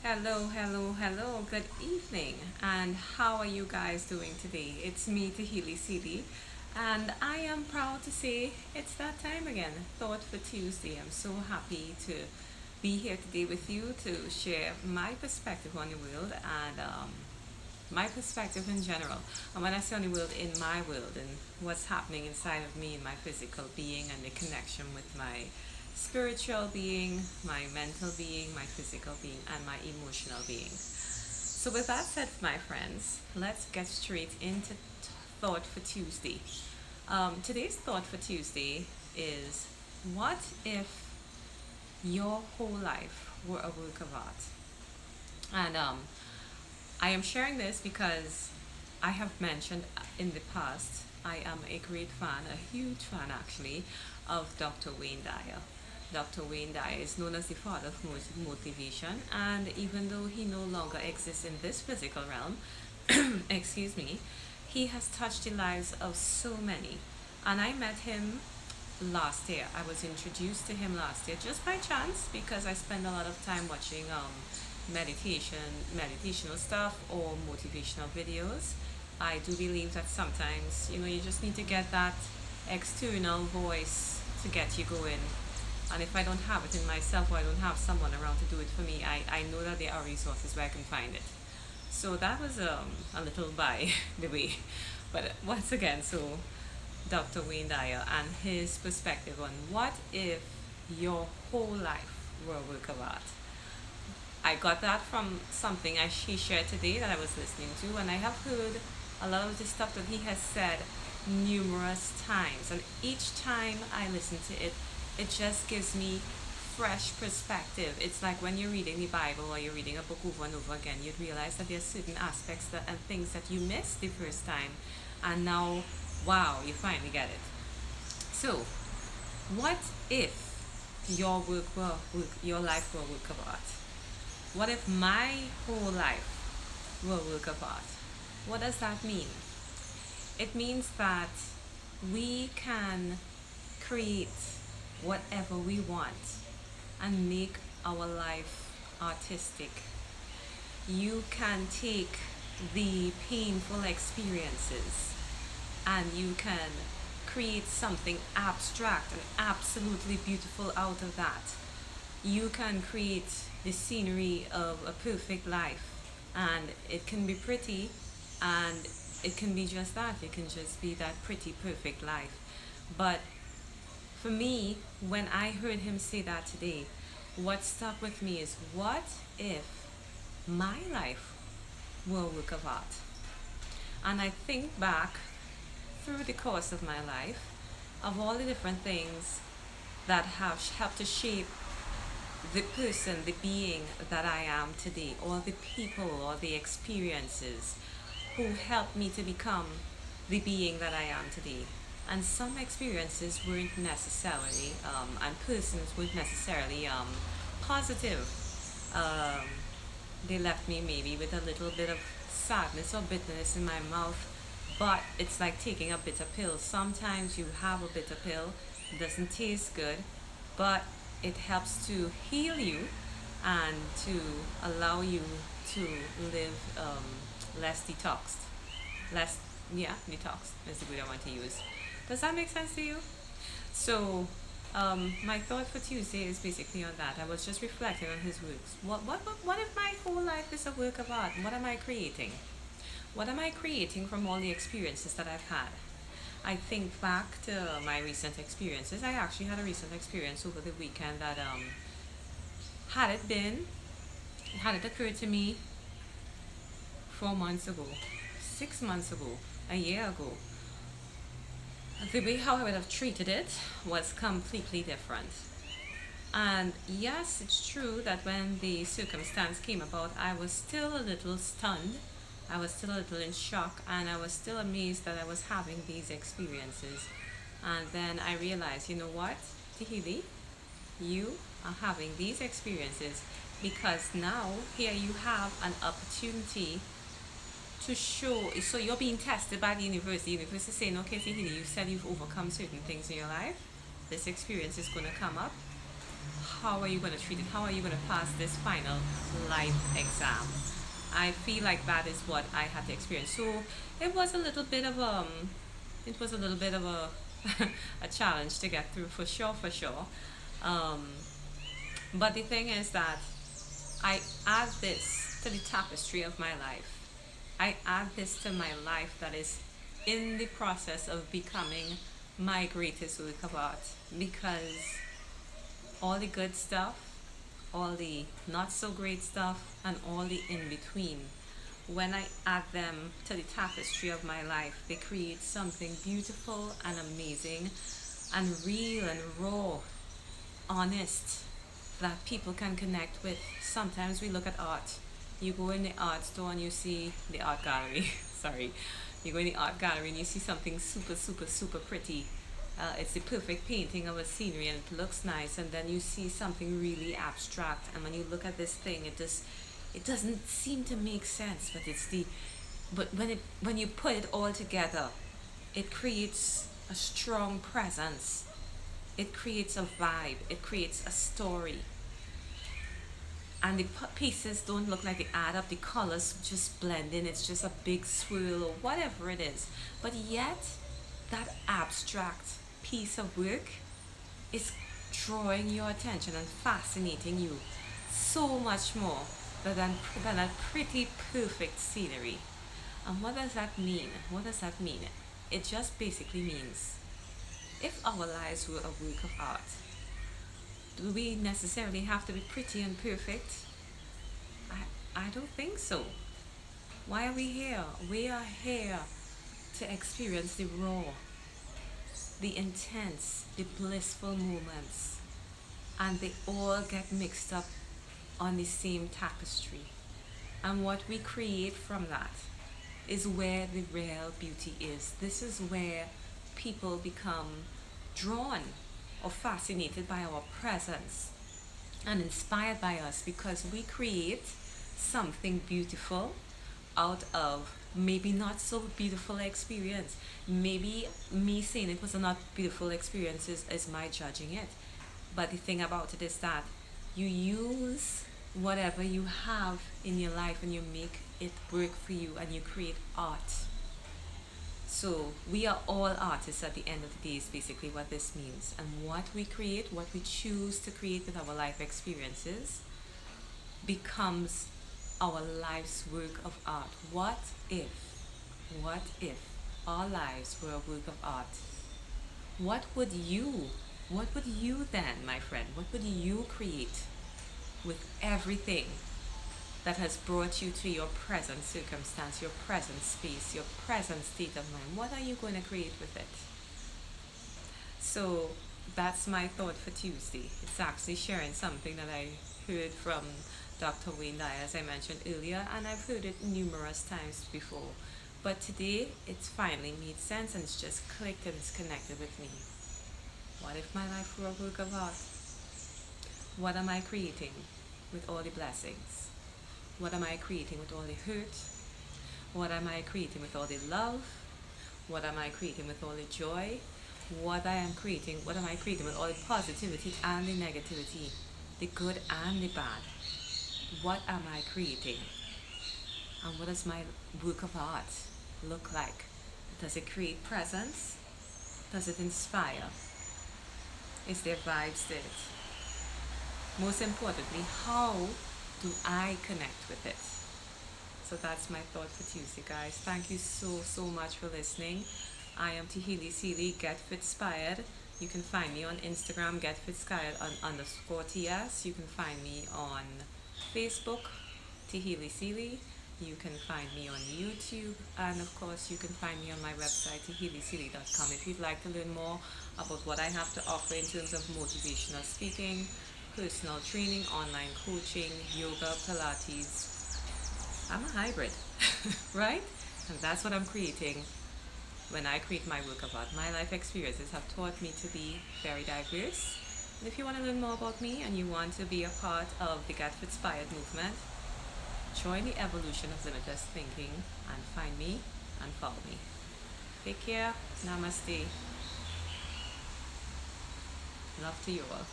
Hello, hello, hello. Good evening. And how are you guys doing today? It's me, Tahili City, and I am proud to say it's that time again. Thought for Tuesday. I'm so happy to be here today with you to share my perspective on the world and my perspective in general. And when I say on the world, in my world and what's happening inside of me, in my physical being, and the connection with my spiritual being, my mental being, my physical being, and my emotional being. So, with that said, my friends, let's get straight into Thought for Tuesday. Today's Thought for Tuesday is, what if your whole life were a work of art? And I am sharing this because I have mentioned in the past I am a great fan, a huge fan actually, of Dr. Wayne Dyer. Dr. Wayne Dyer is known as the father of motivation, and even though he no longer exists in this physical realm, excuse me, he has touched the lives of so many. And I met him last year. I was introduced to him last year just by chance because I spend a lot of time watching meditational stuff or motivational videos. I do believe that sometimes, you just need to get that external voice to get you going. And if I don't have it in myself or I don't have someone around to do it for me, I know that there are resources where I can find it. So that was a little by the way. But once again, so Dr. Wayne Dyer and his perspective on what if your whole life were a work of art. I got that from something he shared today that I was listening to, and I have heard a lot of the stuff that he has said numerous times. And each time I listen to it, it just gives me fresh perspective. It's like when you're reading the Bible or you're reading a book over and over again, you'd realize that there's certain aspects and things that you missed the first time, and now, wow, you finally get it. So, what if your life were a work of art? What if my whole life were a work of art? What does that mean? It means that we can create whatever we want and make our life artistic. You can take the painful experiences and you can create something abstract and absolutely beautiful out of that. You can create the scenery of a perfect life, and it can be pretty, and it can be just that. It can just be that pretty perfect life. But for me, when I heard him say that today, what stuck with me is, what if my life were a work of art? And I think back through the course of my life of all the different things that have helped to shape the person, the being that I am today, or the people or the experiences who helped me to become the being that I am today. And some experiences weren't necessarily, and persons weren't necessarily positive. Um, they left me maybe with a little bit of sadness or bitterness in my mouth, but it's like taking a bitter pill. Sometimes you have a bitter pill, it doesn't taste good, but it helps to heal you and to allow you to live less detoxed. Less, yeah, detoxed is the word I want to use. Does that make sense to you? So, my thought for Tuesday is basically on that. I was just reflecting on his works. What if my whole life is a work of art? What am I creating? What am I creating from all the experiences that I've had? I think back to my recent experiences. I actually had a recent experience over the weekend that had it been, had it occurred to me 4 months ago, 6 months ago, a year ago, the way how I would have treated it was completely different. And yes, it's true that when the circumstance came about, I was still a little stunned. I was still a little in shock, and I was still amazed that I was having these experiences. And then I realized, you know what, Tahili, you are having these experiences because now here you have an opportunity to show. So you're being tested by the universe. The universe is saying, okay, Tahili, you said you've overcome certain things in your life. This experience is going to come up. how are you going to treat it? How are you going to pass this final life exam? I feel like that is what I had to experience. So it was a little bit of it was a little bit of a a challenge to get through for sure, for sure. Um, but the thing is that I add this to the tapestry of my life. I add this to my life that is in the process of becoming my greatest work of art, because all the good stuff, all the not so great stuff, and all the in between, when I add them to the tapestry of my life, they create something beautiful and amazing and real and raw, honest, that people can connect with. Sometimes we look at art. You go in the art store and you see the art gallery. Sorry. You go in the art gallery and you see something super, super, super pretty. It's the perfect painting of a scenery and it looks nice. And then you see something really abstract. And when you look at this thing, it doesn't seem to make sense. But when you put it all together, it creates a strong presence. It creates a vibe. It creates a story, and the pieces don't look like they add up. The colors just blend in. It's just a big swirl or whatever it is. But yet, that abstract piece of work is drawing your attention and fascinating you so much more than a pretty perfect scenery. And what does that mean? What does that mean? It just basically means if our lives were a work of art, do we necessarily have to be pretty and perfect? I don't think so. Why are we here? We are here to experience the raw, the intense, the blissful moments, and they all get mixed up on the same tapestry. And what we create from that is where the real beauty is. This is where people become drawn or fascinated by our presence and inspired by us, because we create something beautiful out of maybe not so beautiful experience. Maybe me saying it was a not beautiful experience is my judging it. But the thing about it is that you use whatever you have in your life and you make it work for you and you create art. So we are all artists at the end of the day is basically what this means. And what we create, what we choose to create with our life experiences becomes our life's work of art. What if our lives were a work of art? What would you then, my friend, what would you create with everything that has brought you to your present circumstance, your present space, your present state of mind? What are you going to create with it? So that's my thought for Tuesday. It's actually sharing something that I heard from Dr. Wayne Dyer, as I mentioned earlier, and I've heard it numerous times before. But today, it's finally made sense and it's just clicked and it's connected with me. What if my life were a work of art? What am I creating with all the blessings? What am I creating with all the hurt? What am I creating with all the love? What am I creating with all the joy? What am I creating with all the positivity and the negativity, the good and the bad? What am I creating? And what does my work of art look like? Does it create presence? Does it inspire? Is there vibes to it? Most importantly, how do I connect with it? So that's my thought for Tuesday, guys. Thank you so much for listening. I am Tahili Seeley, Get Fitspired. You can find me on Instagram, Get Fitspired _TS. You can find me on Facebook, Tahili Seeley. You can find me on YouTube, and of course you can find me on my website, tahiliseeley.com, if you'd like to learn more about what I have to offer in terms of motivational speaking, personal training, online coaching, yoga, Pilates. I'm a hybrid, right? And that's what I'm creating when I create my work of art. My life experiences have taught me to be very diverse. And if you want to learn more about me and you want to be a part of the Get Fitspired movement, join the evolution of limitless thinking and find me and follow me. Take care. Namaste. Love to you all.